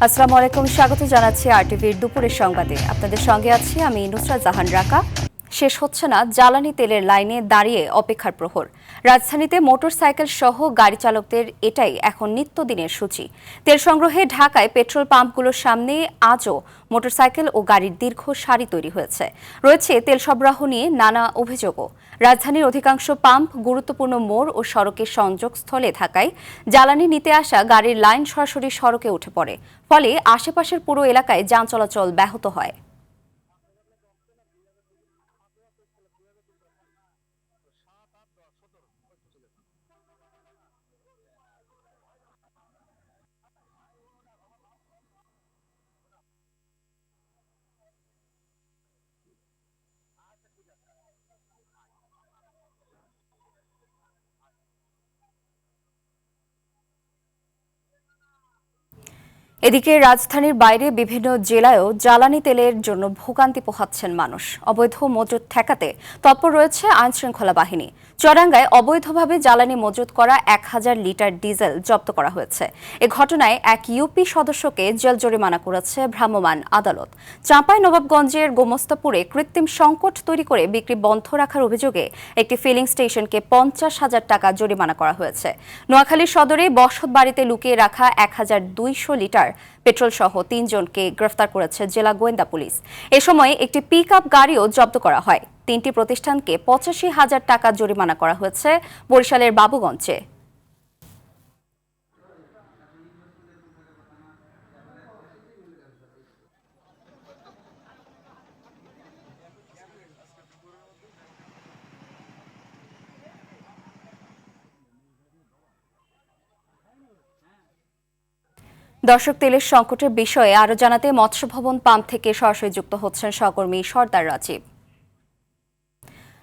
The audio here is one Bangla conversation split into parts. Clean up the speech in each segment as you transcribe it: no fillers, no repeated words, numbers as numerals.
আসসালামু আলাইকুম, স্বাগত জানাচ্ছি আরটিভির দুপুরের সংবাদে। আপনাদের সঙ্গে আছি আমি নুসরাত জাহান রাকা। শেষ হচ্ছে না জ্বালানি তেলের লাইনে দাঁড়িয়ে অপেক্ষার প্রহর। রাজধানীতে মোটরসাইকেল সহ গাড়ি চালকদের এটাই এখন নিত্যদিনের সূচি। তেল সংগ্রহে ঢাকায় পেট্রোল পাম্পগুলোর সামনে আজও মোটরসাইকেল ও গাড়ির দীর্ঘ সারি তৈরি হয়েছে। রয়েছে তেল সরবরাহ নিয়ে নানা অভিযোগও। রাজধানীর অধিকাংশ পাম্প গুরুত্বপূর্ণ মোড় ও সড়কের সংযোগস্থলে থাকায় জ্বালানি নিতে আসা গাড়ির লাইন সরাসরি সড়কে উঠে পড়ে। ফলে আশেপাশের পুরো এলাকায় যান চলাচল ব্যাহত হয়। এদিকে রাজধানীর বাইরে বিভিন্ন জেলায়ও জ্বালানি তেলের জন্য ভোগান্তি পোহাচ্ছেন মানুষ। অবৈধ মজুত ঠেকাতে তৎপর রয়েছে আইনশৃঙ্খলা বাহিনী। চুয়াডাঙ্গায় অবৈধভাবে জ্বালানি মজুত করা 1000 লিটার ডিজেল জব্দ করা হয়েছে। এ ঘটনায় এক ইউপি সদস্যকে জেল জরিমানা করেছে ভ্রাম্যমাণ আদালত। চাঁপাইনবাবগঞ্জের গোমস্তাপুরে কৃত্রিম সংকট তৈরি করে বিক্রি বন্ধ রাখার অভিযোগে একটি ফিলিং স্টেশনকে 50,000 টাকা জরিমানা করা হয়েছে। নোয়াখালী সদরে বসত বাড়িতে লুকিয়ে রাখা 1200 লিটার পেট্রোল সহ 3 জনকে গ্রেফতার করেছে জেলা গোয়েন্দা পুলিশ। এ সময় একটি পিকআপ গাড়িও জব্দ করা হয়। 3টি প্রতিষ্ঠানকে 85,000 টাকা জরিমানা করা হয়েছে বরিশালের বাবুগঞ্জে। দর্শক, তেলের সংকটের বিষয়ে আরো জানাতে মৎস্য ভবন পাম্প থেকে সরাসরি যুক্ত হচ্ছেন সহকর্মী সর্দার রাজীব।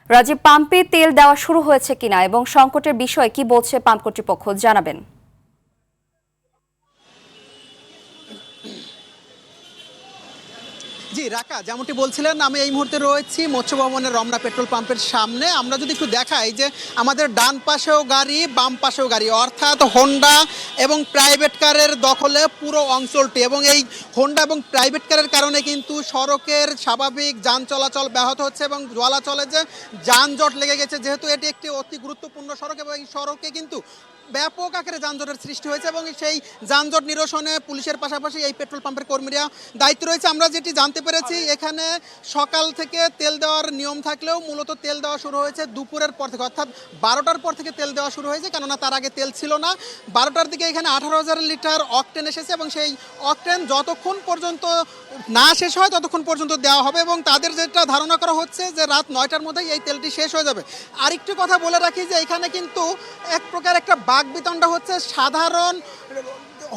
রাজীব, পাম্পে তেল দেওয়া শুরু হয়েছে কিনা এবং সংকটের বিষয়ে কি বলছে পাম্প কর্তৃপক্ষ, জানাবেন। জি রাকা, যেমনটি বলছিলেন, আমি এই মুহূর্তে রয়েছি মৎস্য ভবনের রমনা পেট্রোল পাম্পের সামনে। আমরা যদি একটু দেখাই যে আমাদের ডান পাশেও গাড়ি, বাম পাশেও গাড়ি, অর্থাৎ হোন্ডা এবং প্রাইভেট কারের দখলে পুরো অঞ্চলটি। এবং এই হোন্ডা এবং প্রাইভেট কারের কারণে কিন্তু সড়কের স্বাভাবিক যান চলাচল ব্যাহত হচ্ছে এবং চলাচলে যে যানজট লেগে গেছে, যেহেতু এটি একটি অতি গুরুত্বপূর্ণ সড়ক এবং এই সড়কে কিন্তু ব্যাপক আকারে যানজটের সৃষ্টি হয়েছে এবং সেই যানজট নিরসনে পুলিশের পাশাপাশি এই পেট্রোল পাম্পের কর্মীরা দায়িত্ব রয়েছে। আমরা যেটি জানতে পেরেছি, এখানে সকাল থেকে তেল দেওয়ার নিয়ম থাকলেও মূলত তেল দেওয়া শুরু হয়েছে দুপুরের পর থেকে, অর্থাৎ 12টার পর থেকে তেল দেওয়া শুরু হয়েছে, কেননা তার আগে তেল ছিল না। 12টার দিকে এখানে 18,000 লিটার অকটেন এসেছে এবং সেই অকটেন যতক্ষণ পর্যন্ত না শেষ হয় ততক্ষণ পর্যন্ত দেওয়া হবে এবং তাদের যেটা ধারণা করা হচ্ছে যে রাত 9টার মধ্যেই এই তেলটি শেষ হয়ে যাবে। আরেকটি কথা বলে রাখি যে এখানে কিন্তু এক প্রকার একটা বাকবিতণ্ডা হচ্ছে সাধারণ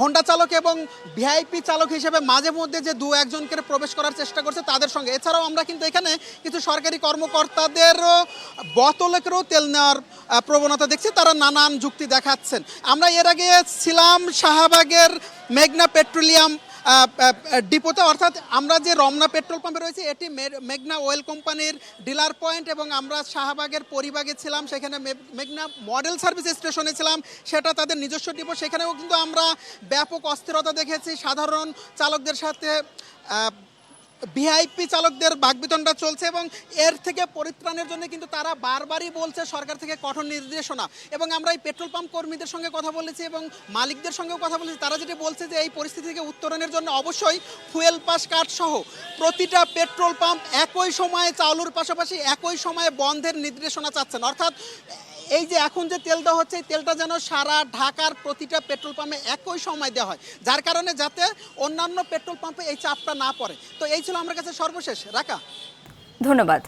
হোন্ডা চালক এবং ভিআইপি চালক হিসেবে মাঝে মধ্যে যে দু একজনকে প্রবেশ করার চেষ্টা করছে তাদের সঙ্গে। এছাড়াও আমরা কিন্তু এখানে কিছু সরকারি কর্মকর্তাদেরও বোতলেরও তেল নেওয়ার প্রবণতা দেখছি, তারা নানান যুক্তি দেখাচ্ছেন। আমরা এর আগে ছিলাম শাহবাগের মেঘনা পেট্রোলিয়াম ডিপোতে, অর্থাৎ আমরা যে রমনা পেট্রোল পাম্পে রয়েছে এটি মেঘনা অয়েল কোম্পানির ডিলার পয়েন্ট, এবং আমরা শাহবাগের পরিবাগে ছিলাম, সেখানে মেঘনা মডেল সার্ভিস স্টেশনে ছিলাম, সেটা তাদের নিজস্ব ডিপো। সেখানেও কিন্তু আমরা ব্যাপক অস্থিরতা দেখেছি, সাধারণ চালকদের সাথে ভিআইপি চালকদের বাকবিতণ্ডা চলছে এবং এর থেকে পরিত্রাণের জন্য কিন্তু তারা বারবারই বলছে সরকার থেকে কঠোর নির্দেশনা। এবং আমরা এই পেট্রোল পাম্প কর্মীদের সঙ্গে কথা বলেছি এবং মালিকদের সঙ্গেও কথা বলেছি, তারা যেটা বলছে যে এই পরিস্থিতি থেকে উত্তরণের জন্য অবশ্যই ফুয়েল পাস কার্ড সহ প্রতিটা পেট্রোল পাম্প একই সময়ে চালুর পাশাপাশি একই সময়ে বন্ধের নির্দেশনা চাচ্ছেন। অর্থাৎ এই যে এখন যে তেল দেওয়া হচ্ছে এই তেলটা যেন সারা ঢাকার প্রতিটা পেট্রোল পাম্পে একই সময় দেওয়া হয়, যার কারণে যাতে অন্যান্য পেট্রোল পাম্পে এই চাপটা না পড়ে। তো এই ছিল আমার কাছে সর্বশেষ। রাকা, ধন্যবাদ।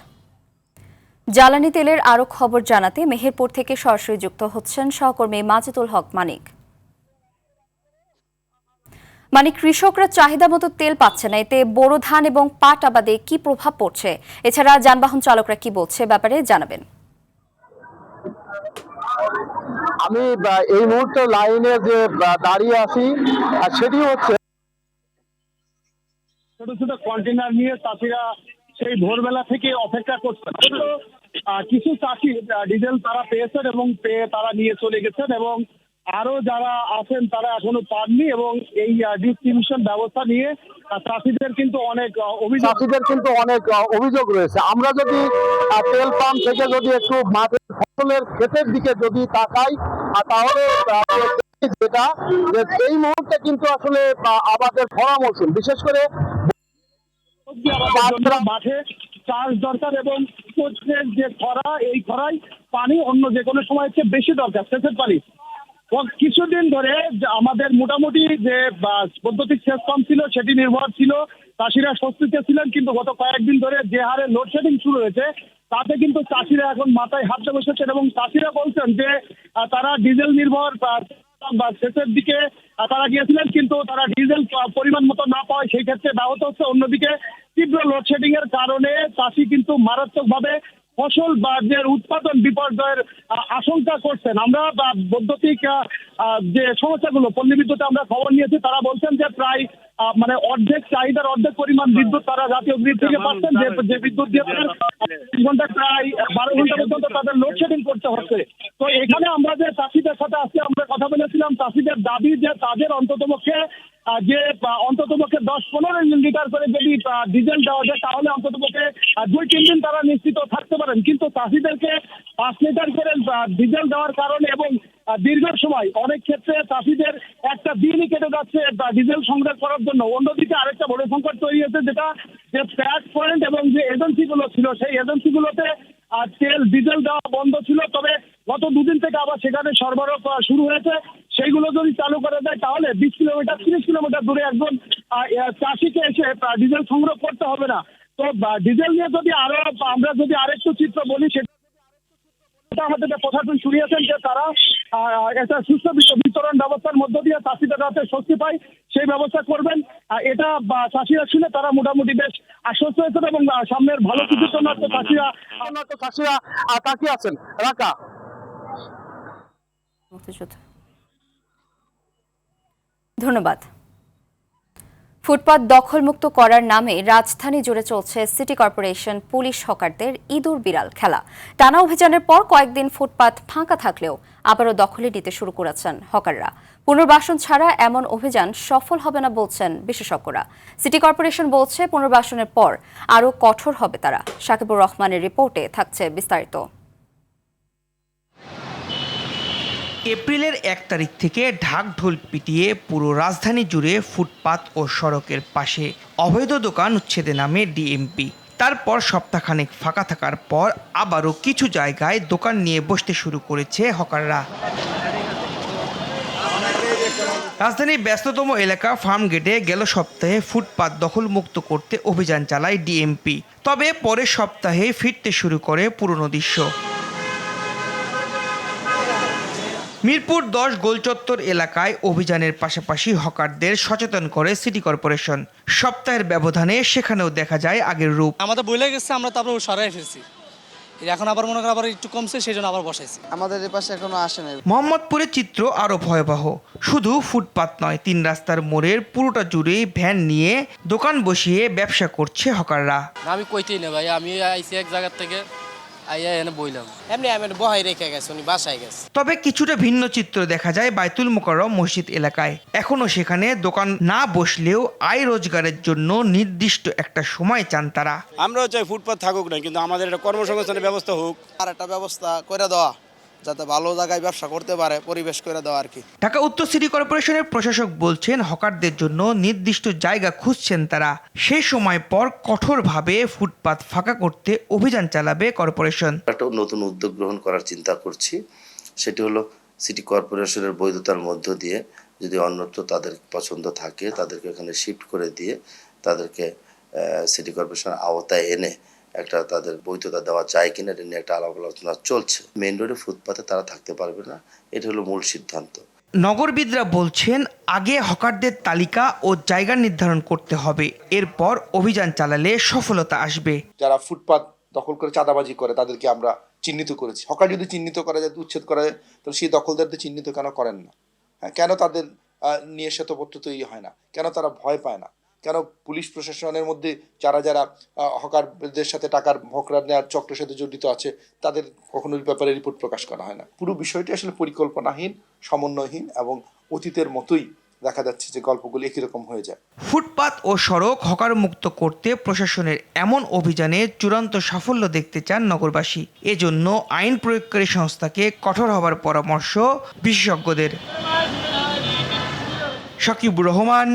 জ্বালানি তেলের আরো খবর জানাতে মেহেরপুর থেকে সরাসরি যুক্ত হচ্ছেন সহকর্মী মাজেদুল হক মানিক। মানে কৃষকরা চাহিদা মতো তেল পাচ্ছে না, এতে বোরো ধান এবং পাট আবাদে কি প্রভাব পড়ছে? এছাড়া যানবাহন চালকরা কি বলছে ব্যাপারে জানাবেন। আমি এই মুহূর্তে লাইনে যে দাঁড়িয়ে আছি সেটি হচ্ছে ছোট ছোট কন্টেনার নিয়ে চাষিরা সেই ভোরবেলা থেকে অপেক্ষা করছেন। কিছু চাষি ডিজেল তারা পেয়েছেন এবং পেয়ে তারা নিয়ে চলে গেছেন এবং আরো যারা আছেন তারা এখনো পাননি এবং এই ডিস্ট্রিবিউশন ব্যবস্থা নিয়ে চাষিদের কিন্তু অনেক অভিযোগ রয়েছে। আমরা যদি তেল পাম্প থেকে যদি একটু মাঠের ফসলের ক্ষেতের দিকে যদি তাকাই তাহলে যেটা যে এই মুহূর্তে কিন্তু আসলে আবাদের ভরা মৌসুম, বিশেষ করে মাঠে চাষ দরকার এবং যে খরা, এই খরায় পানি অন্য যে কোনো সময় চেয়ে বেশি দরকার, সেচের পানি। কিছুদিন ধরে আমাদের মোটামুটি যে বৈদ্যুতিক সেচ পাম্প ছিল সেটি নির্ভর ছিল, চাষিরা স্বস্তিতে ছিলেন, কিন্তু গত কয়েকদিন ধরে যে হারে লোডশেডিং শুরু হয়েছে তাতে কিন্তু চাষিরা এখন মাথায় হাত বসেছেন এবং চাষিরা বলছেন যে তারা ডিজেল নির্ভর বা সেচের দিকে তারা গিয়েছিলেন, কিন্তু তারা ডিজেল পরিমাণ মতো না পাওয়ায় সেই ক্ষেত্রে ব্যাহত হচ্ছে। অন্যদিকে তীব্র লোডশেডিং এর কারণে চাষি কিন্তু মারাত্মকভাবে ফসল বা যে উৎপাদন বিপর্যয়ের আশঙ্কা করছেন। আমরা বৈদ্যুতিক যে সমস্যাগুলো পল্লী বিদ্যুতে আমরা খবর নিয়েছি, তারা বলছেন যে প্রায় মানে অর্ধেক চাহিদার অর্ধেক পরিমাণ বিদ্যুৎ তারা জাতীয় গ্রিড থেকে পাচ্ছেন, যে বিদ্যুৎ দিয়ে ঘন্টা প্রায় 12 ঘন্টা পর্যন্ত তাদের লোডশেডিং করতে হচ্ছে। তো এখানে আমরা যে চাষিদের সাথে আজকে আমরা কথা বলেছিলাম, চাষিদের দাবি যে তাদের অন্ততপক্ষে 10-15 লিটার করে যদি ডিজেল দেওয়া যায় তাহলে অন্ততপক্ষে 2-3 দিন তারা নিশ্চিত থাকতে পারেন। কিন্তু চাষিদেরকে 5 লিটার করে ডিজেল দেওয়ার কারণে এবং দীর্ঘ সময় অনেক ক্ষেত্রে চাষিদের একটা দিনই কেটে যাচ্ছে ডিজেল সংগ্রহ করার জন্য। অন্যদিকে আরেকটা বড় সংকট তৈরি হয়েছে, যেটা যে প্যাক পয়েন্ট এবং যে এজেন্সিগুলো ছিল সেই এজেন্সিগুলোতে তেল ডিজেল দেওয়া বন্ধ ছিল। তবে গত 2 দিন থেকে আবার সেখানে সরবরাহ শুরু হয়েছে। সেইগুলো যদি চালু করা যায় তাহলে 20 কিলোমিটার 30 কিলোমিটার দূরে একজন চাষিকে এসে ডিজেল সংগ্রহ করতে হবে না। তো ডিজেল নিয়ে যদি আমরা যদি আরেকটু চিত্র বলি, সেটা আমাদের প্রশাসন শুনিয়েছেন যে তারা একটা সুস্থ বিতরণ ব্যবস্থার মধ্য দিয়ে চাষিদের যাতে স্বস্তি পায় সেই ব্যবস্থা করবেন। এটা চাষিরা শুনে তারা মোটামুটি বেশ আশ্বস্ত হয়েছেন এবং সামনের ভালো কিছুর জন্য চাষিরা তাকিয়ে আছেন। রাকা মুক্তিযুদ্ধ। ধন্যবাদ। ফুটপাত দখলমুক্ত করার নামে রাজধানী জুড়ে চলছে সিটি কর্পোরেশন পুলিশ হকারদের ইঁদুর বিড়াল খেলা। টানা অভিযানের পর কয়েকদিন ফুটপাত ফাঁকা থাকলেও আবারও দখলে নিতে শুরু করেছেন হকাররা। পুনর্বাসন ছাড়া এমন অভিযান সফল হবে না বলছেন বিশেষজ্ঞরা। সিটি কর্পোরেশন বলছে পুনর্বাসনের পর আরও কঠোর হবে তারা। সাকিবুর রহমানের রিপোর্টে থাকছে বিস্তারিত। এপ্রিলের 1 তারিখ থেকে ঢাকঢোল পিটিয়ে পুরো রাজধানী জুড়ে ফুটপাত ও সড়কের পাশে অবৈধ দোকান উচ্ছেদে নামে ডিএমপি। তারপর সপ্তাহখানেক ফাঁকা থাকার পর আবারও কিছু জায়গায় দোকান নিয়ে বসতে শুরু করেছে হকাররা। রাজধানীর ব্যস্ততম এলাকা ফার্মগেটে গেল সপ্তাহে ফুটপাত দখলমুক্ত করতে অভিযান চালায় ডিএমপি। তবে পরের সপ্তাহে ফিরতে শুরু করে পুরনো দৃশ্য। মিরপুর 10 গোলচত্বর এলাকায় অভিযানের পাশাপাশি হকারদের সচেতন করে সিটি কর্পোরেশন। সপ্তাহের ব্যবধানে সেখানেও দেখা যায় আগের রূপ। আমাদের বইলে গেছে, আমরা তারপর সরাই ফেলছি। এখন আবার মনে করেন আবার একটু কমছে, সেই জন্য আবার বসাইছি। আমাদের এই পাশে এখনো আসে নাই। মোহাম্মদপুরের চিত্র আরো ভয়াবহ। শুধু ফুটপাত নয়, 3 রাস্তার মোড়ের পুরোটা জুড়েই ভ্যান নিয়ে দোকান বসিয়ে ব্যবসা করছে হকাররা। আমি কইতেই না ভাই, আমি আইছি এক জায়গার থেকে আইয়া এনে বইলাম। এমনি আমি বহাই রেখে গেছে, উনি বাসায় গেছে। তবে কিছুটা ভিন্ন চিত্র দেখা যায় বাইতুল মোকাররম মসজিদ এলাকায়। এখনো সেখানে দোকান না বসলেও আয় রোজগারের জন্য নির্দিষ্ট একটা সময় চান তারা। আমরাও চাই ফুটপাত থাকুক না, কিন্তু আমাদের একটা কর্মসংস্থানের ব্যবস্থা হোক। আর একটা ব্যবস্থা করে দেওয়া, যাতে ভালো জায়গায় ব্যবসা করতে পারে, পরিবেশ করে দেওয়া আর কি। ঢাকা উত্তর সিটি কর্পোরেশনের প্রশাসক বলছেন হকারদের জন্য নির্দিষ্ট জায়গা খুঁজছেন তারা। সেই সময় পর কঠোরভাবে ফুটপাত ফাঁকা করতে অভিযান চালাবে কর্পোরেশন। একটা নতুন উদ্যোগ গ্রহণ করার চিন্তা করছি, সেটি হলো সিটি কর্পোরেশনের বৈধতার মধ্য দিয়ে যদি অন্যত্র তাদের পছন্দ থাকে তাদেরকে এখানে শিফট করে দিয়ে তাদেরকে সিটি কর্পোরেশনের আওতায় এনে একটা তাদের বৈধতা দেওয়া যায় কিনা এটা নিয়ে একটা আলাপ আলোচনা চলছে। মেইন রোডে ফুটপাতে তারা থাকতে পারবে না, এটা হলো মূল সিদ্ধান্ত। নগরবিদরা বলছেন আগে হকারদের তালিকা ও জায়গা নির্ধারণ করতে হবে, এরপর অভিযান চালালে সফলতা আসবে। যারা ফুটপাত দখল করে চাঁদাবাজি করে তাদেরকে আমরা চিহ্নিত করেছি। হকার যদি চিহ্নিত করা যায়, উচ্ছেদ করা যায়, তাহলে সেই দখলদারদের চিহ্নিত কেন করেন না? হ্যাঁ, কেন তাদের নিয়ে শ্বেতপত্র তৈরি হয় না? কেন তারা ভয় পায় না? কেন পুলিশ প্রশাসনের মধ্যে যারা যারা হকারদের সাথে টাকার ভকরা নেওয়ার চক্রের সাথে জড়িত আছে তাদের কখনো এই ব্যাপারে রিপোর্ট প্রকাশ করা হয় না। পুরো বিষয়টি আসলে পরিকল্পনাহীন, সমন্বয়হীন এবং অতীতের মতোই দেখা যাচ্ছে যে গল্পগুলো একই রকম হয়ে যায়। ফুটপাত ও সড়ক হকার মুক্ত করতে প্রশাসনের এমন অভিযানে চূড়ান্ত সাফল্য দেখতে চান নগরবাসী। এজন্য আইন প্রয়োগকারী সংস্থাকে কঠোর হবার পরামর্শ বিশেষজ্ঞদের। সাকিবুর রহমান,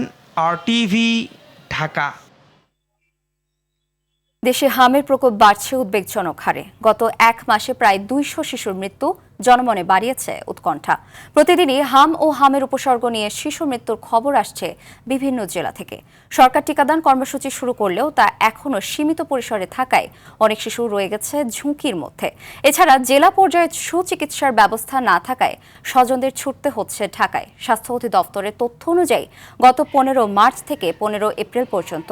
RTV, ঢাকা। দেশে হামের প্রকোপ বাড়ছে উদ্বেগজনক হারে। গত এক মাসে প্রায় 200 শিশুর মৃত্যু জনমনে বাড়িয়েছে উৎকণ্ঠা। প্রতিদিনই হাম ও হামের উপসর্গ নিয়ে শিশু মৃত্যুর খবর আসছে বিভিন্ন জেলা থেকে। সরকার টিকাদান কর্মসূচি শুরু করলেও তা এখনও সীমিত পরিসরে থাকায় অনেক শিশু রয়ে গেছে ঝুঁকির মধ্যে। এছাড়া জেলা পর্যায়ে সুচিকিৎসার ব্যবস্থা না থাকায় স্বজনদের ছুটতে হচ্ছে ঢাকায়। স্বাস্থ্য অধিদপ্তরের তথ্য অনুযায়ী গত 15 মার্চ থেকে 15 এপ্রিল পর্যন্ত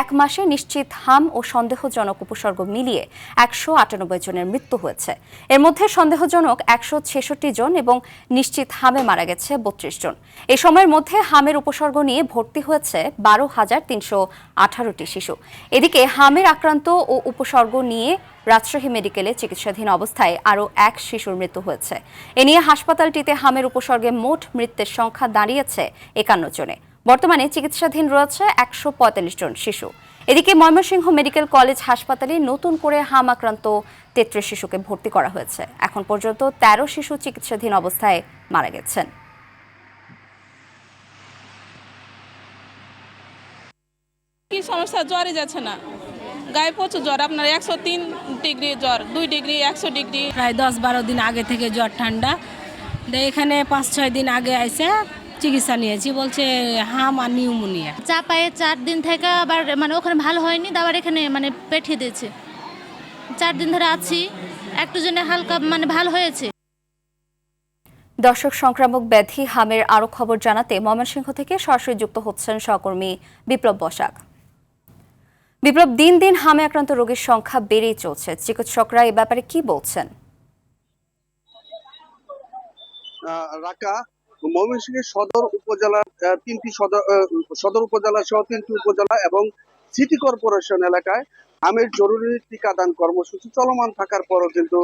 এক মাসে নিশ্চিত হাম ও সন্দেহজনক উপসর্গ মিলিয়ে 198 জনের মৃত্যু হয়েছে। এর মধ্যে সন্দেহজনক 166 জন এবং নিশ্চিত হামে মারা গেছে 32 জন। এই সময়ের মধ্যে হামের উপসর্গ নিয়ে ভর্তি হয়েছে 12,318টি শিশু। এদিকে হামের আক্রান্ত ও উপসর্গ নিয়ে রাজশাহী মেডিকেলে চিকিৎসাধীন অবস্থায় আরও এক শিশুর মৃত্যু হয়েছে। এ নিয়ে হাসপাতালটিতে হামের উপসর্গে মোট মৃত্যুর সংখ্যা দাঁড়িয়েছে 51 জনে। বর্তমানে চিকিৎসাধীন রয়েছে 145 জন শিশু। এদিকে ময়মনসিংহ মেডিকেল কলেজ হাসপাতালে নতুন করে হাম আক্রান্ত 33 শিশুকে ভর্তি করা হয়েছে। এখন পর্যন্ত 13 শিশু চিকিৎসাধীন অবস্থায় মারা গেছেন। কি সমস্যা? জ্বরে যাচ্ছে না, গায়ে প্রচুর জ্বর। আপনার 103 ডিগ্রি জ্বর, 2 ডিগ্রি, 100 ডিগ্রি। প্রায় 10-12 দিন আগে থেকে জ্বর ঠান্ডা। এখানে 5-6 দিন আগে আইসে চিকিৎসা নিয়েছি, বলছে হাম আর নিউমোনিয়া। চাপায়ে 4 দিন থেকে আবার ওখানে ভালো হয়নি, আবার এখানে পেঠিয়ে দিয়েছে। 4 দিন ধরে আছি, একটু জন্য হালকা ভালো হয়েছে। দর্শক, সংক্রামক ব্যাধি হামের আরও খবর জানাতে ময়মনসিংহ থেকে সরাসরি যুক্ত হচ্ছেন সহকর্মী বিপ্লব বসাক। বিপ্লব, দিন দিন হামে আক্রান্ত রোগীর সংখ্যা বেড়েই চলছে। চিকিৎসকরা এ ব্যাপারে কি বলছেন? রাকা, ময়মনসিংহের সদর উপজেলা 3টি সদর উপজেলা সহ 3টি উপজেলা এবং সিটি কর্পোরেশন এলাকায় হামের জরুরি টিকাদান কর্মসূচি চলমান থাকার পরও কিন্তু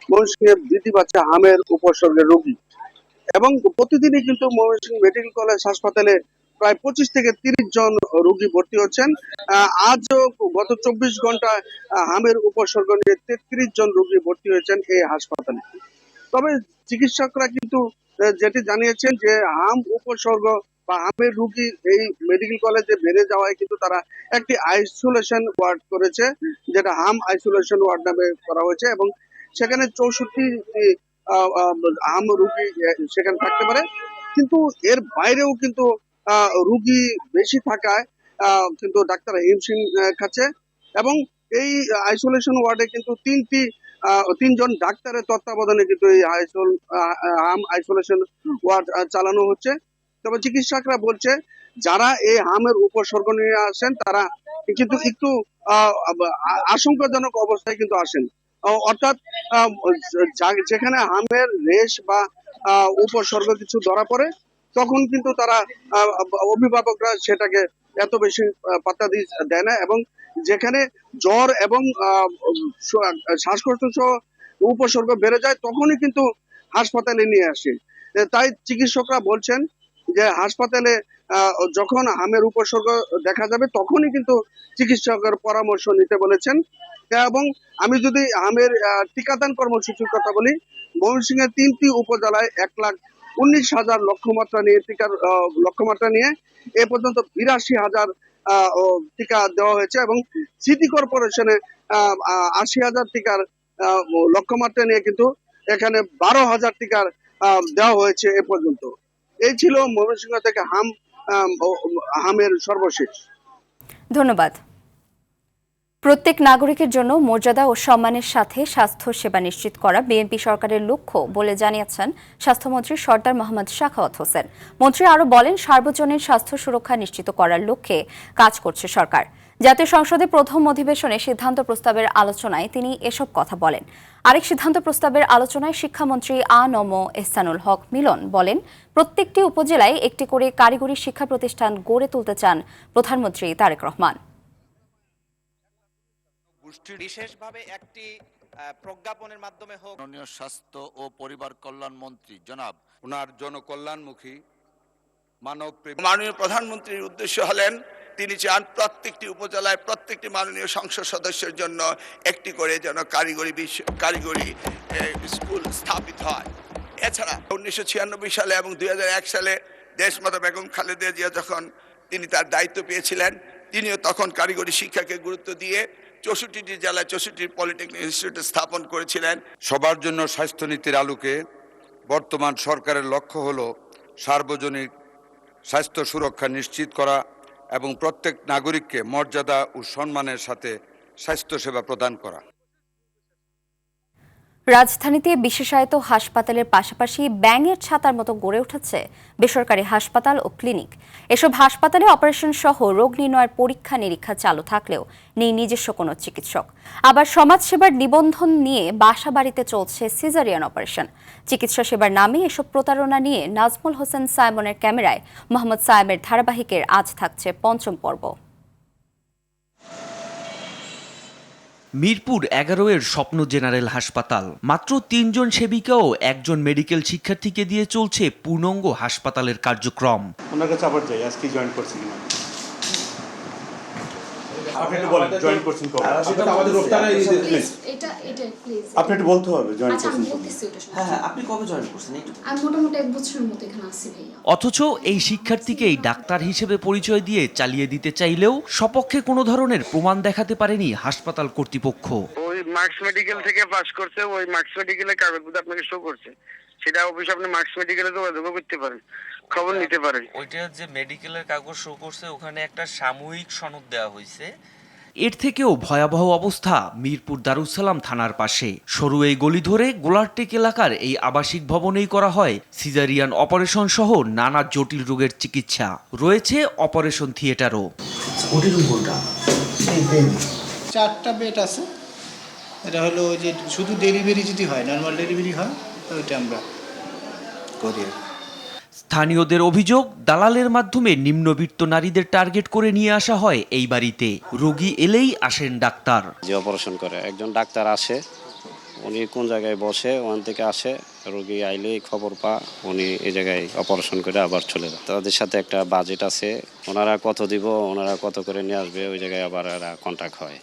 ময়মনসিংহে বৃদ্ধি পাচ্ছে হামের উপসর্গের রোগী। এবং প্রতিদিনই কিন্তু ময়মনসিংহ মেডিকেল কলেজ হাসপাতালে প্রায় 25 থেকে 30 জন রোগী ভর্তি হচ্ছেন। আজও গত 24 ঘন্টায় হামের উপসর্গ নিয়ে 33 জন রোগী ভর্তি হয়েছেন এই হাসপাতালে। তবে চিকিৎসকরা কিন্তু যেটি জানিয়েছেন যে হাম উপসর্গ বা হামের রোগী এই মেডিকেল কলেজে বেড়ে যাওয়ায় কিন্তু তারা একটি আইসোলেশন ওয়ার্ড করেছে, যেটা হাম আইসোলেশন ওয়ার্ড নামে করা হয়েছে এবং সেখানে 64 হাম রোগী সেখানে থাকতে পারে। কিন্তু এর বাইরেও কিন্তু রোগী বেশি থাকায় কিন্তু ডাক্তাররা হিমশিম খাচ্ছে এবং এই আইসোলেশন ওয়ার্ডে কিন্তু 3 জন ডাক্তারের তত্ত্বাবধানে কিন্তু এই হাম আইসোলেশন ওয়ার্ড চালানো হচ্ছে। তবে চিকিৎসকরা বলছে যারা এই হামের উপসর্গ নিয়ে আসেন তারা কিন্তু একটু আশঙ্কাজনক অবস্থায় কিন্তু আসেন, অর্থাৎ যেখানে হামের রেশ বা উপসর্গ কিছু ধরা পড়ে তখন কিন্তু তারা অভিভাবকরা সেটাকে এত বেশি পাত্তা দেয় না এবং যেখানে জ্বর এবং শ্বাসকষ্ট সহ উপসর্গ বেড়ে যায় তখনই কিন্তু হাসপাতালে নিয়ে আসে। তাই চিকিৎসকরা বলছেন যে হাসপাতালে যখন হামের উপসর্গ দেখা যাবে তখনই কিন্তু চিকিৎসকের পরামর্শ নিতে বলেছেন। এবং আমি যদি হামের টিকাদান কর্মসূচির কথা বলি, ময়মনসিংহের 3টি উপজেলায় 1,19,000 লক্ষ্যমাত্রা নিয়ে এ পর্যন্ত 82,000 টিকা দেওয়া হয়েছে এবং সিটি কর্পোরেশনে 80,000 টিকার লক্ষ্যমাত্রা নিয়ে কিন্তু এখানে 12,000 টিকার দেওয়া হয়েছে এ পর্যন্ত। এই ছিল ময়মনসিংহ থেকে হামের সর্বশেষ। ধন্যবাদ। প্রত্যেক নাগরিকের জন্য মর্যাদা ও সম্মানের সাথে স্বাস্থ্য সেবা নিশ্চিত করা বিএনপি সরকারের লক্ষ্য বলে জানিয়েছেন স্বাস্থ্যমন্ত্রী সরদার মোহাম্মদ সাখাওয়াত হোসেন। মন্ত্রী আরও বলেন, সার্বজনীন স্বাস্থ্য সুরক্ষা নিশ্চিত করার লক্ষ্যে কাজ করছে সরকার। জাতীয় সংসদে প্রথম অধিবেশনে সিদ্ধান্ত প্রস্তাবের আলোচনায় তিনি এসব কথা বলেন। আরেক সিদ্ধান্ত প্রস্তাবের আলোচনায় শিক্ষামন্ত্রী আ.ন.ম এহসানুল হক মিলন বলেন, প্রত্যেকটি উপজেলায় একটি করে কারিগরি শিক্ষা প্রতিষ্ঠান গড়ে তুলতে চান প্রধানমন্ত্রী তারেক রহমান। বিশেষভাবে একটি প্রজ্ঞাপনের মাধ্যমে হোক। মাননীয় স্বাস্থ্য ও পরিবার কল্যাণ মন্ত্রী জনাব ওনার জনকল্যাণমুখী মাননীয় প্রধানমন্ত্রীর উদ্দেশ্য হলেন তিনি চান প্রত্যেকটি উপজেলায় প্রত্যেকটি মাননীয় সংসদ সদস্যের জন্য একটি করে যেন কারিগরি স্কুল স্থাপিত হয়। এছাড়া 1996 সালে এবং 2001 সালে দেশমাতা বেগম খালেদা জিয়া যখন তিনি তার দায়িত্ব পেয়েছিলেন, তিনিও তখন কারিগরি শিক্ষাকে গুরুত্ব দিয়ে 64টি জেলায় 64টি পলিটেকনিক ইনস্টিটিউট স্থাপন করেছিলেন। সবার জন্য স্বাস্থ্যনীতির আলোকে বর্তমান সরকারের লক্ষ্য হল সার্বজনীন স্বাস্থ্য সুরক্ষা নিশ্চিত করা এবং প্রত্যেক নাগরিককে মর্যাদা ও সম্মানের সাথে স্বাস্থ্যসেবা প্রদান করা। রাজধানীতে বিশেষায়িত হাসপাতালের পাশাপাশি ব্যাঙের ছাতার মতো গড়ে উঠেছে বেসরকারি হাসপাতাল ও ক্লিনিক। এসব হাসপাতালে অপারেশন সহ রোগ নির্ণয়ের পরীক্ষা নিরীক্ষা চালু থাকলেও নেই নিজস্ব কোনো চিকিৎসক। আবার সমাজসেবার নিবন্ধন নিয়ে বাসা বাড়িতে চলছে সিজারিয়ান অপারেশন। চিকিৎসা সেবার নামে এসব প্রতারণা নিয়ে নাজমুল হোসেন সাইমনের ক্যামেরায় মোহাম্মদ সায়েমের ধারাবাহিকের আজ থাকছে ৫ম পর্ব। মিরপুর 11-এর স্বপ্ন জেনারেল হাসপাতাল। মাত্র 3 জন সেবিকা ও 1 জন মেডিকেল শিক্ষার্থীকে দিয়ে চলছে পূর্ণাঙ্গ হাসপাতালের কার্যক্রম। ওনার কাছে আবার যাই, আজকে জয়েন করছি কিনা আপনি একটু বলেন, জয়েন করছেন কবে? সেটা আমাদের রপ্তানি প্লিজ আপনি একটু বলতে হবে জয়েন করছেন। হ্যাঁ আপনি কবে জয়েন করছেন? আমি মোটামুটি 1 বছরের মতো এখানে আছি ভাইয়া। অথচ এই শিক্ষার্থীকেই ডাক্তার হিসেবে পরিচয় দিয়ে চালিয়ে দিতে চাইলেও সপক্ষে কোনো ধরনের প্রমাণ দেখাতে পারেনি হাসপাতাল কর্তৃপক্ষ। ওই মার্কস মেডিকেল থেকে পাস করছে, ওই মার্কস মেডিকেলের কাগজপত্র আপনাকে শো করছে, সেটা অবশ্যই আপনি মার্কস মেডিকেলে যোগাযোগ করতে পারেন, খবর নিতে পারেন। ওইটা যে মেডিকেলের কাগজ শো করছে, ওখানে একটা সাময়িক সনদ দেওয়া হয়েছে। এর থেকেও ভয়াবহ অবস্থা মিরপুর দারুসালাম থানার পাশে। সরু এই গলি ধরে গোলারটেক এলাকার এই আবাসিক ভবনেই করা হয় সিজারিয়ান অপারেশন সহ নানা জটিল রোগের চিকিৎসা। রয়েছে অপারেশন থিয়েটারও। 4টা বেড আছে। এটা হলো যে শুধু ডেলিভারি যদি হয়, নর্মাল ডেলিভারি হয়, ওইটা আমরা করি। স্থানীয়দের অভিযোগ, দালালের মাধ্যমে নিম্নবিত্ত নারীদের টার্গেট করে নিয়ে আসা হয় এই বাড়িতে। রোগী এলেই আসেন ডাক্তার। যে অপারেশন করে একজন ডাক্তার আসে, উনি কোন জায়গায় বসে, ওখান থেকে আসে, রোগী আইলেই খবর পা, উনি এই জায়গায় অপারেশন করে আবার চলে যায়। তাদের সাথে একটা বাজেট আছে, ওনারা কত দিব, ওনারা কত করে নিয়ে আসবে, ওই জায়গায় আবার এরা কন্ট্যাক্ট হয়,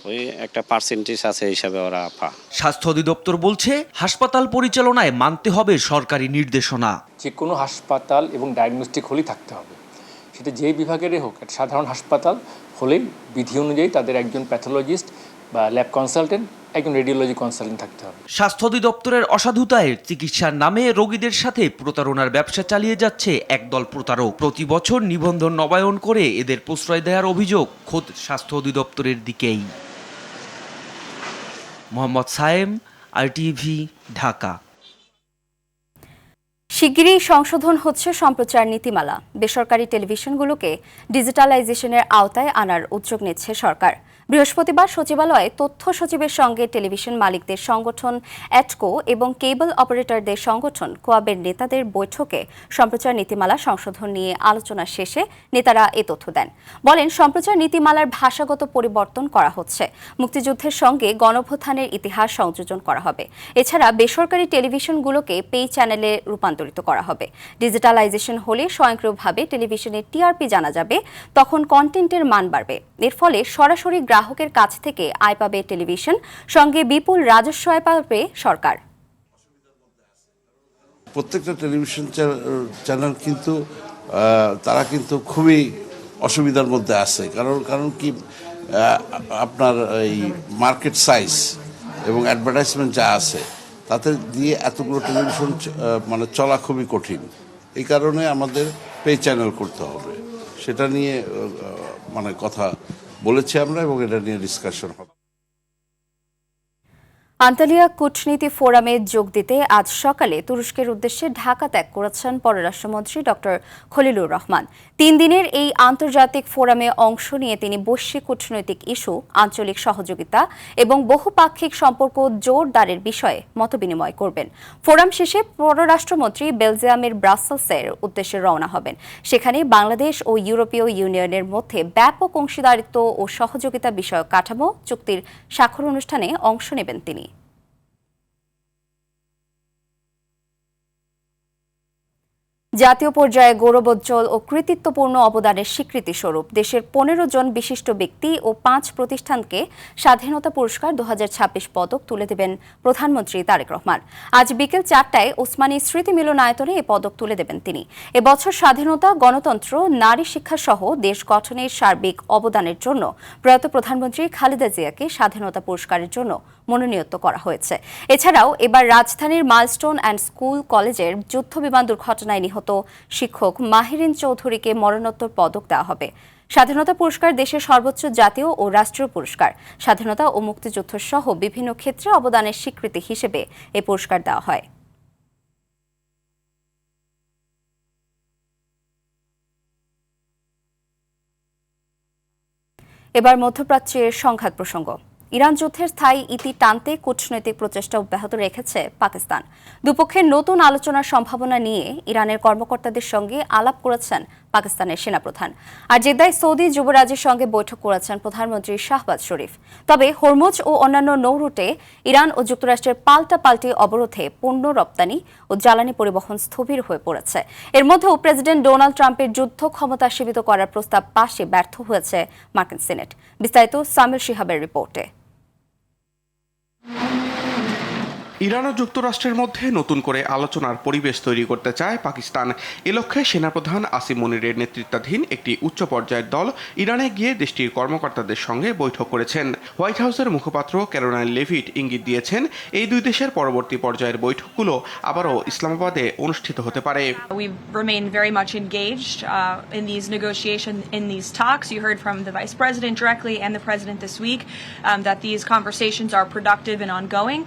ওই একটা পার্সেন্টেজ আছে হিসাবে ওরা পা। স্বাস্থ্য অধিদপ্তর বলছে, হাসপাতাল পরিচালনায় মানতে হবে সরকারি নির্দেশনা। যে কোনো হাসপাতাল এবং ডায়াগনস্টিক হলেই থাকতে হবে, সেটা যে বিভাগেরই হোক। একটা সাধারণ হাসপাতাল হলেই বিধি অনুযায়ী তাদের একজন প্যাথোলজিস্ট বা ল্যাব কনসালটেন্ট, একজন রেডিওলজি কনসালটেন্ট থাকতে হবে। স্বাস্থ্য অধিদপ্তরের অসাধুতায় চিকিৎসার নামে রোগীদের সাথে প্রতারণার ব্যবসা চালিয়ে যাচ্ছে একদল প্রতারক। প্রতি বছর নিবন্ধন নবায়ন করে এদের প্রশ্রয় দেওয়ার অভিযোগ খোদ স্বাস্থ্য অধিদপ্তরের দিকেই। মোহাম্মদ সায়েম, RTV, ঢাকা। শিগগিরই সংশোধন হচ্ছে সম্প্রচার নীতিমালা। বেসরকারি টেলিভিশনগুলোকে ডিজিটালাইজেশনের আওতায় আনার উদ্যোগ নিচ্ছে সরকার। বৃহস্পতিবার সচিবালয়ে তথ্য সচিবের সঙ্গে টেলিভিশন মালিকদের সংগঠন অ্যাটকো এবং কেবল অপারেটরদের সংগঠন কোয়াবের নেতাদের বৈঠকে সম্প্রচার নীতিমালা সংশোধন নিয়ে আলোচনা শেষে নেতারা এ তথ্য দেন। বলেন, সম্প্রচার নীতিমালার ভাষাগত পরিবর্তন করা হচ্ছে, মুক্তিযুদ্ধের সঙ্গে গণঅভ্যুত্থানের ইতিহাস সংযোজন করা হবে। এছাড়া বেসরকারি টেলিভিশনগুলোকে পে চ্যানেলে রূপান্তরিত করা হবে। ডিজিটালাইজেশন হলে স্বয়ংক্রিয়ভাবে টেলিভিশনের টিআরপি জানা যাবে, তখন কন্টেন্টের মান বাড়বে। এর ফলে সরাসরি গ্রাহকের কাছ থেকে আয় পাবে টেলিভিশন, সঙ্গে বিপুল রাজস্ব আয় পাবে সরকার। প্রত্যেকটা টেলিভিশন চ্যানেল কিন্তু তারা কিন্তু খুবই অসুবিধার মধ্যে আছে। কারণ কি আপনার এই মার্কেট সাইজ এবং অ্যাডভার্টাইজমেন্ট যা আছে তাতে দিয়ে এতগুলো টেলিভিশন মানে চলা খুবই কঠিন। এই কারণে আমাদের পে চ্যানেল করতে হবে, সেটা নিয়ে মানে কথা বলেছি আমরা এবং এটা নিয়ে ডিসকাশন হবে। আন্তালিয়া কূটনীতি ফোরামে যোগ দিতে আজ সকালে তুরস্কের উদ্দেশ্যে ঢাকা ত্যাগ করেছেন পররাষ্ট্রমন্ত্রী ডক্টর খলিলুর রহমান। 3 দিনের এই আন্তর্জাতিক ফোরামে অংশ নিয়ে তিনি বৈশ্বিক কূটনৈতিক ইস্যু, আঞ্চলিক সহযোগিতা এবং বহুপাক্ষিক সম্পর্ক জোরদারের বিষয়ে মতবিনিময় করবেন। ফোরাম শেষে পররাষ্ট্রমন্ত্রী বেলজিয়ামের ব্রাসেলসের উদ্দেশ্যে রওনা হবেন। সেখানে বাংলাদেশ ও ইউরোপীয় ইউনিয়নের মধ্যে ব্যাপক অংশীদারিত্ব ও সহযোগিতা বিষয়ক কাঠামো চুক্তির স্বাক্ষর অনুষ্ঠানে অংশ নেবেন তিনি। জাতীয় পর্যায়ে গৌরবোজ্জ্বল ও কৃতিত্বপূর্ণ অবদানের স্বীকৃতি স্বরূপ দেশের 15 জন বিশিষ্ট ব্যক্তি ও 5 প্রতিষ্ঠানকে স্বাধীনতা পুরস্কার 2026 পদক তুলে দেবেন প্রধানমন্ত্রী তারেক রহমান। আজ বিকেল 4টায় ওসমানী স্মৃতি মিলনায়তনে এই পদক তুলে দেবেন তিনি। এবছর স্বাধীনতা, গণতন্ত্র, নারী শিক্ষা সহ দেশ গঠনের সার্বিক অবদানের জন্য প্রয়াত প্রধানমন্ত্রী খালেদা জিয়াকে স্বাধীনতা পুরস্কারের জন্য মনোনীত করা হয়েছে। এছাড়াও এবার রাজধানীর মাইলস্টোন অ্যান্ড স্কুল কলেজের যুদ্ধবিমান দুর্ঘটনায় নিহত শিক্ষক মাহিরিন চৌধুরীকে মরণোত্তর পদক দেওয়া হবে। স্বাধীনতা পুরস্কার দেশের সর্বোচ্চ জাতীয় ও রাষ্ট্রীয় পুরস্কার। স্বাধীনতা ও মুক্তিযুদ্ধ সহ বিভিন্ন ক্ষেত্রে অবদানের স্বীকৃতি হিসেবে এই পুরস্কার দেওয়া হয়। এবার মধ্যপ্রাচ্যের সংঘাত প্রসঙ্গ। ইরান যুদ্ধের স্থায়ী ইতি টানতে কূটনৈতিক প্রচেষ্টা অব্যাহত রেখেছে পাকিস্তান। দুপক্ষের নতুন আলোচনার সম্ভাবনা নিয়ে ইরানের কর্মকর্তাদের সঙ্গে আলাপ করেছেন পাকিস্তানের সেনাপ্রধান। আর জেদ্দায় সৌদি যুবরাজের সঙ্গে বৈঠক করেছেন প্রধানমন্ত্রী শাহবাজ শরীফ। তবে হরমুজ ও অন্যান্য নৌরুটে ইরান ও যুক্তরাষ্ট্রের পাল্টাপাল্টি অবরোধে পণ্য রপ্তানি ও জ্বালানি পরিবহন স্থবির হয়ে পড়েছে। এর মধ্যেও প্রেসিডেন্ট ডোনাল্ড ট্রাম্পের যুদ্ধ ক্ষমতা সীমিত করার প্রস্তাব পাশে ব্যর্থ হয়েছে মার্কিন সিনেট। বিস্তারিত সামিল শিহাবের রিপোর্টে। ইরান ও যুক্তরাষ্ট্রের মধ্যে নতুন করে আলোচনার পরিবেশ তৈরি করতে চায় পাকিস্তান। এ লক্ষ্যে সেনাপ্রধান আসিম মনিরের নেতৃত্বাধীন একটি উচ্চ পর্যায়ের দল ইরানে গিয়ে দেশটির কর্মকর্তাদের সঙ্গে বৈঠক করেছেন। হোয়াইট হাউসের মুখপাত্র ক্যারোলাইন লেভিট ইঙ্গিত দিয়েছেন, এই দুই দেশের পরবর্তী পর্যায়ের বৈঠকগুলো আবারও ইসলামাবাদে অনুষ্ঠিত হতে পারে। We remain very much engaged in these negotiations, in these talks. You heard from the Vice President directly and the President this week that these conversations are productive and ongoing,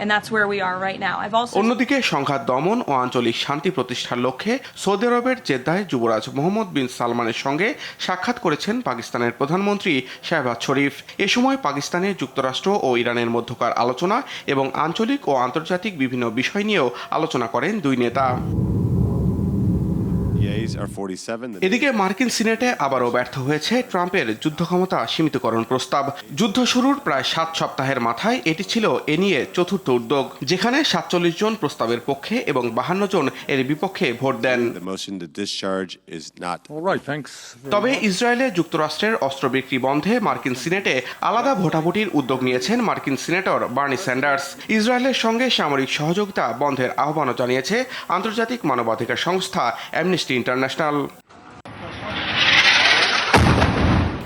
and that's where we are right now. অন্যদিকে সংঘাত দমন ও আঞ্চলিক শান্তি প্রতিষ্ঠার লক্ষ্যে সৌদি আরবের জেদ্দায় যুবরাজ মোহাম্মদ বিন সালমানের সঙ্গে সাক্ষাৎ করেছেন পাকিস্তানের প্রধানমন্ত্রী শাহবাজ শরীফ। এ সময় পাকিস্তানে যুক্তরাষ্ট্র ও ইরানের মধ্যকার আলোচনা এবং আঞ্চলিক ও আন্তর্জাতিক বিভিন্ন বিষয় নিয়েও আলোচনা করেন দুই নেতা। এদিকে মার্কিন সিনেটে আবারও ব্যর্থ হয়েছে ট্রাম্পের যুদ্ধ ক্ষমতা সীমিতকরণ প্রস্তাব। যুদ্ধ শুরুর প্রায় 7 সপ্তাহের মাথায় এটি ছিল এ নিয়ে চতুর্থ উদ্যোগ, যেখানে 47 জন প্রস্তাবের পক্ষে এবং 52 জন এর বিপক্ষে ভোট দেন। তবে ইসরায়েলে যুক্তরাষ্ট্রের অস্ত্র বিক্রি বন্ধে মার্কিন সিনেটে আলাদা ভোটাভুটির উদ্যোগ নিয়েছেন মার্কিন সিনেটর বার্নি স্যান্ডার্স। ইসরায়েলের সঙ্গে সামরিক সহযোগিতা বন্ধের আহ্বানও জানিয়েছে আন্তর্জাতিক মানবাধিকার সংস্থা অ্যামনেস্টি ইন্টারন্যাশনাল।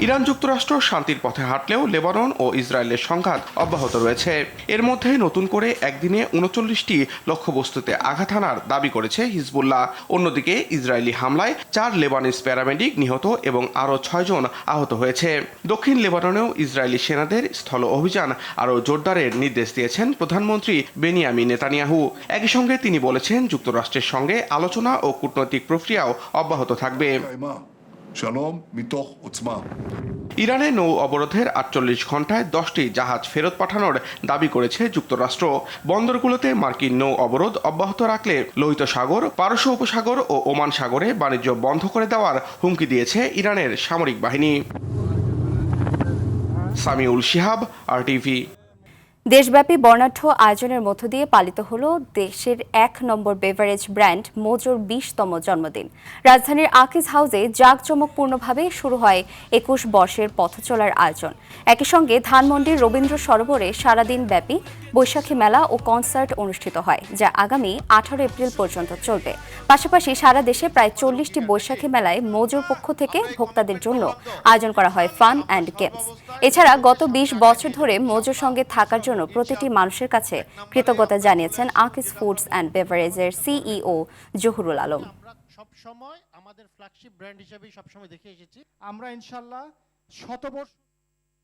ইরান যুক্তরাষ্ট্র শান্তির পথে হাঁটলেও লেবানন ও ইসরায়েলের সংঘাত অব্যাহত রয়েছে। এর মধ্যে নতুন করে একদিনে 39টি লক্ষ্যবস্তুতে আঘাত হানার দাবি করেছে হিজবুল্লাহ। অন্যদিকে ইসরায়েলি হামলায় 4 লেবানিজ প্যারামেডিক নিহত এবং আরও 6 জন আহত হয়েছে। দক্ষিণ লেবাননেও ইসরায়েলি সেনাদের স্থল অভিযান আরও জোরদারের নির্দেশ দিয়েছেন প্রধানমন্ত্রী বেনিয়ামিন নেতানিয়াহু। একই সঙ্গে তিনি বলেছেন, যুক্তরাষ্ট্রের সঙ্গে আলোচনা ও কূটনৈতিক প্রক্রিয়াও অব্যাহত থাকবে। ইরানে নৌ অবরোধের 48 ঘন্টায় 10টি জাহাজ ফেরত পাঠানোর দাবি করেছে যুক্তরাষ্ট্র। বন্দরগুলোতে মার্কিন নৌ অবরোধ অব্যাহত রাখলে লোহিত সাগর, পারস্য উপসাগর ও ওমান সাগরে বাণিজ্য বন্ধ করে দেওয়ার হুমকি দিয়েছে ইরানের সামরিক বাহিনী। সামিউল শিহাব, RTV। দেশব্যাপী বর্ণাঢ্য আয়োজনের মধ্য দিয়ে পালিত হল দেশের 1 নম্বর বেভারেজ ব্র্যান্ড মোজোর 20তম জন্মদিন। রাজধানীর আকিজ হাউসে জাঁকজমকপূর্ণভাবে শুরু হয় 21 বর্ষের পথচলার আয়োজন। একই সঙ্গে ধানমন্ডির রবীন্দ্র সরোবরে সারাদিন ব্যাপী বৈশাখী মেলা ও কনসার্ট অনুষ্ঠিত হয়, যা আগামী 18 এপ্রিল পর্যন্ত চলবে। পাশাপাশি সারা দেশে প্রায় 40টি বৈশাখী মেলায় মোজোর পক্ষ থেকে ভোক্তাদের জন্য আয়োজন করা হয় ফান অ্যান্ড গেমস। এছাড়া গত 20 বছর ধরে মোজোর সঙ্গে থাকার জন্য প্রতিটি মানুষের কাছে কৃতজ্ঞতা জানিয়েছেন আকিজ ফুডস অ্যান্ড বেভারেজের CEO জহুরুল আলম। সব সময় আমাদের ফ্ল্যাগশিপ ব্র্যান্ড হিসেবে সব সময় দেখে এসেছি আমরা, ইনশাআল্লাহ শতবর্ষ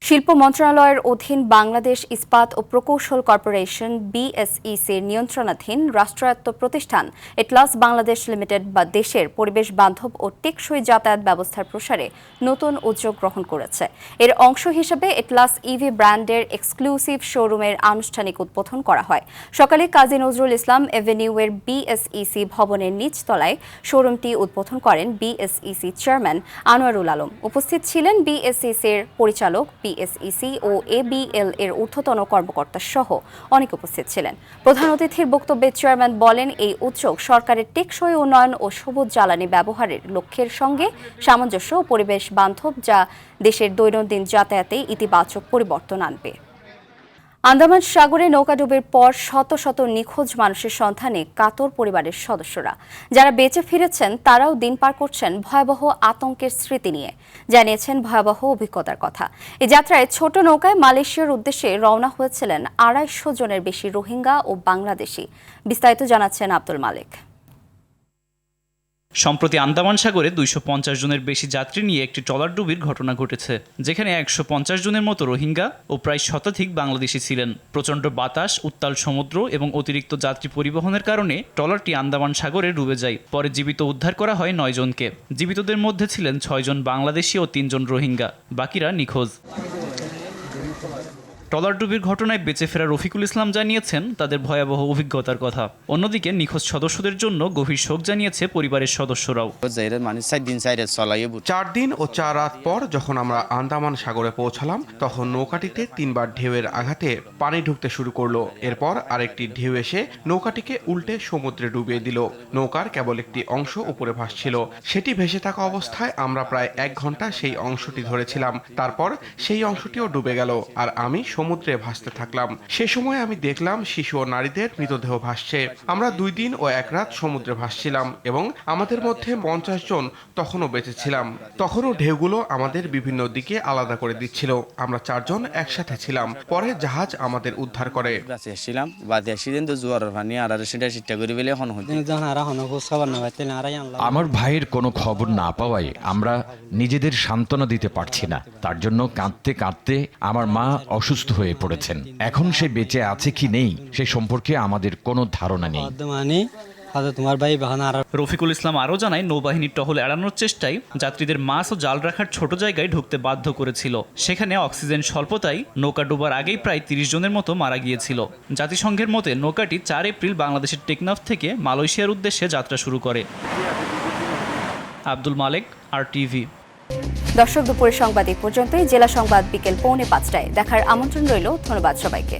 শিল্প মন্ত্রণালয়ের অধীন বাংলাদেশ ইস্পাত ও প্রকৌশল কর্পোরেশন বিএসইসির নিয়ন্ত্রণাধীন রাষ্ট্রায়ত্ত প্রতিষ্ঠান এটলাস বাংলাদেশ লিমিটেড বা দেশের পরিবেশ বান্ধব ও টেকসই যাতায়াত ব্যবস্থার প্রসারে নতুন উদ্যোগ গ্রহণ করেছে। এর অংশ হিসেবে এটলাস ইভি ব্র্যান্ডের এক্সক্লুসিভ শোরুমের আনুষ্ঠানিক উদ্বোধন করা হয়। সকালে কাজী নজরুল ইসলাম এভিনিউয়ের বিএসইসি ভবনের নিচতলায় শোরুমটি উদ্বোধন করেন বিএসইসি চেয়ারম্যান আনোয়ারুল আলম। উপস্থিত ছিলেন বিএসইসির পরিচালক, বিএসইসি ও এবিএল এর ঊর্ধ্বতন কর্মকর্তা সহ অনেক উপস্থিত ছিলেন। প্রধান অতিথির বক্তব্যে চেয়ারম্যান বলেন, এই উদ্যোগ সরকারের টেকসই উন্নয়ন ও সবুজ জ্বালানি ব্যবহারের লক্ষ্যের সঙ্গে সামঞ্জস্য ও পরিবেশ বান্ধব, যা দেশের দৈনন্দিন যাতায়াতে ইতিবাচক পরিবর্তন আনবে। আন্দামান সাগরে নৌকাডুবির পর শত শত নিখোঁজ মানুষের সন্ধানে কাতর পরিবারের সদস্যরা। যারা বেঁচে ফিরেছেন তারাও দিন পার করছেন ভয়াবহ আতঙ্কের স্মৃতি নিয়ে, জানিয়েছেন ভয়াবহ অভিজ্ঞতার কথা। এই যাত্রায় ছোট নৌকায় মালয়েশিয়ার উদ্দেশ্যে রওনা হয়েছিলেন 250 জনের বেশি রোহিঙ্গা ও বাংলাদেশি। বিস্তারিত জানাচ্ছেন আব্দুল মালিক। সম্প্রতি আন্দামান সাগরে 250 জনের বেশি যাত্রী নিয়ে একটি ট্রলার ডুবির ঘটনা ঘটেছে, যেখানে 150 জনের মতো রোহিঙ্গা ও প্রায় শতাধিক বাংলাদেশি ছিলেন। প্রচণ্ড বাতাস, উত্তাল সমুদ্র এবং অতিরিক্ত যাত্রী পরিবহনের কারণে ট্রলারটি আন্দামান সাগরে ডুবে যায়। পরে জীবিত উদ্ধার করা হয় 9 জনকে। জীবিতদের মধ্যে ছিলেন 6 জন বাংলাদেশি ও 3 জন রোহিঙ্গা, বাকিরা নিখোঁজ। ট্রলার ডুবির ঘটনায় বেঁচে ফেরা রফিকুল ইসলাম জানিয়েছেন তাদের ভয়াবহ অভিজ্ঞতার কথা। অন্যদিকে নিখোঁজ সদস্যদের জন্য গভীর শোক জানিয়েছে পরিবারের সদস্যরাও। 4 দিন ও 4 রাত পর যখন আমরা আন্দামান সাগরে পৌঁছালাম, তখন নৌকাটিতে 3 বার ঢেউয়ের আঘাতে পানি ঢুকতে শুরু করলো। এরপর আরেকটি ঢেউ এসে নৌকাটিকে উল্টে সমুদ্রে ডুবিয়ে দিল। নৌকার কেবল একটি অংশ উপরে ভাসছিল। সেটি ভেসে থাকা অবস্থায় আমরা প্রায় 1 ঘন্টা সেই অংশটি ধরেছিলাম। তারপর সেই অংশটিও ডুবে গেল, আর আমি সমুদ্রে ভাসতে থাকলাম। সে সময় আমি দেখলাম শিশু ও নারীদের মৃতদেহ ভাসছে। আমরা 2 দিন ও 1 রাত সমুদ্রে ভাসছিলাম এবং আমাদের মধ্যে 50 জন তখনও বেঁচে ছিলাম। তখনও ঢেউগুলো আমাদের বিভিন্ন দিকে আলাদা করে দিচ্ছিল। আমরা 4 জন একসাথে ছিলাম। পরে জাহাজ আমাদের উদ্ধার করে। আমার ভাইয়ের কোনো খবর না পাওয়ায় আমরা নিজেদের সান্ত্বনা দিতে পারছি না। তার জন্য কাঁদতে কাঁদতে আমার মা অসুস্থ হয়ে পড়েছেন। এখন সে বেঁচে আছে কি নেই সে সম্পর্কে আমাদের কোনো ধারণা নেই। রফিকুল ইসলাম আরও জানায়, নৌবাহিনীর টহল এড়ানোর চেষ্টায় যাত্রীদের মাছ ও জাল রাখার ছোট জায়গায় ঢুকতে বাধ্য করেছিল। সেখানে অক্সিজেন স্বল্পতায় নৌকা ডোবার আগেই প্রায় 30 জনের মতো মারা গিয়েছিল। জাতিসংঘের মতে নৌকাটি 4 এপ্রিল বাংলাদেশের টেকনাফ থেকে মালয়েশিয়ার উদ্দেশ্যে যাত্রা শুরু করে। আব্দুল মালিক, RTV। দর্শক, দুপুরের সংবাদ এই পর্যন্তই। জেলা সংবাদ বিকেল 4:45টায় দেখার আমন্ত্রণ রইল। ধন্যবাদ সবাইকে।